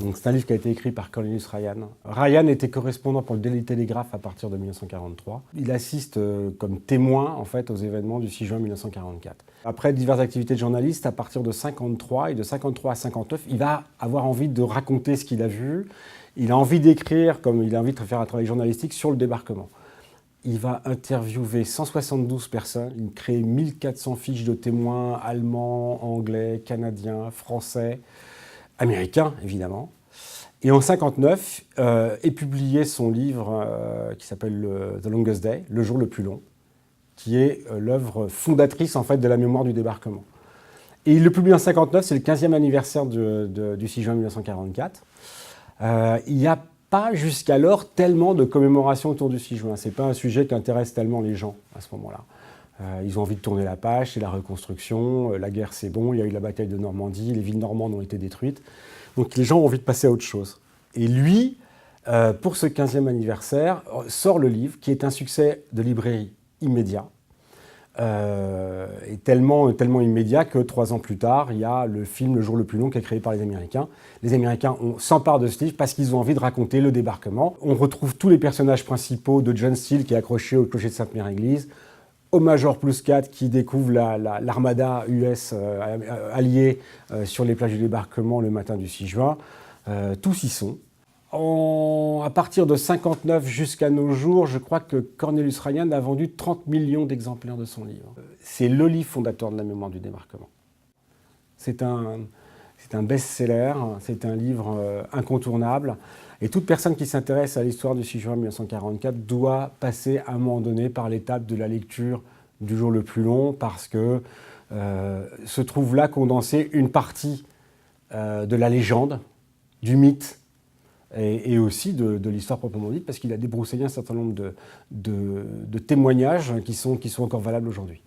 Donc c'est un livre qui a été écrit par Cornelius Ryan. Ryan était correspondant pour le Daily Telegraph à partir de 1943. Il assiste comme témoin en fait aux événements du 6 juin 1944. Après diverses activités de journaliste, à partir de 1953 et de 1953 à 1959, il va avoir envie de raconter ce qu'il a vu. Il a envie d'écrire, comme il a envie de faire un travail journalistique sur le débarquement. Il va interviewer 172 personnes, il crée 1400 fiches de témoins allemands, anglais, canadiens, français, américains évidemment. Et en 1959 est publié son livre qui s'appelle The Longest Day, Le jour le plus long, qui est l'œuvre fondatrice en fait de la mémoire du débarquement. Et il le publie en 1959, c'est le 15e anniversaire du 6 juin 1944. Il n'y a pas jusqu'alors tellement de commémorations autour du 6 juin. Ce n'est pas un sujet qui intéresse tellement les gens à ce moment-là. Ils ont envie de tourner la page, c'est la reconstruction, la guerre c'est bon, il y a eu la bataille de Normandie, les villes normandes ont été détruites. Donc les gens ont envie de passer à autre chose. Et lui, pour ce 15e anniversaire, sort le livre qui est un succès de librairie immédiat. Et tellement immédiat que 3 ans plus tard, il y a le film Le jour le plus long qui est créé par les Américains. Les Américains s'emparent de ce livre parce qu'ils ont envie de raconter le débarquement. On retrouve tous les personnages principaux de John Steele qui est accroché au clocher de Sainte-Mère-Église, au Major Plus 4 qui découvre l'armada US alliée sur les plages du débarquement le matin du 6 juin. Tous y sont. À partir de 1959 jusqu'à nos jours, je crois que Cornelius Ryan a vendu 30 millions d'exemplaires de son livre. C'est le livre fondateur de la mémoire du débarquement. C'est un best-seller, c'est un livre incontournable. Et toute personne qui s'intéresse à l'histoire du 6 juin 1944 doit passer à un moment donné par l'étape de la lecture du jour le plus long, parce que se trouve là condensée une partie de la légende, du mythe, et aussi de l'histoire proprement dite, parce qu'il a débroussaillé un certain nombre de témoignages qui sont encore valables aujourd'hui.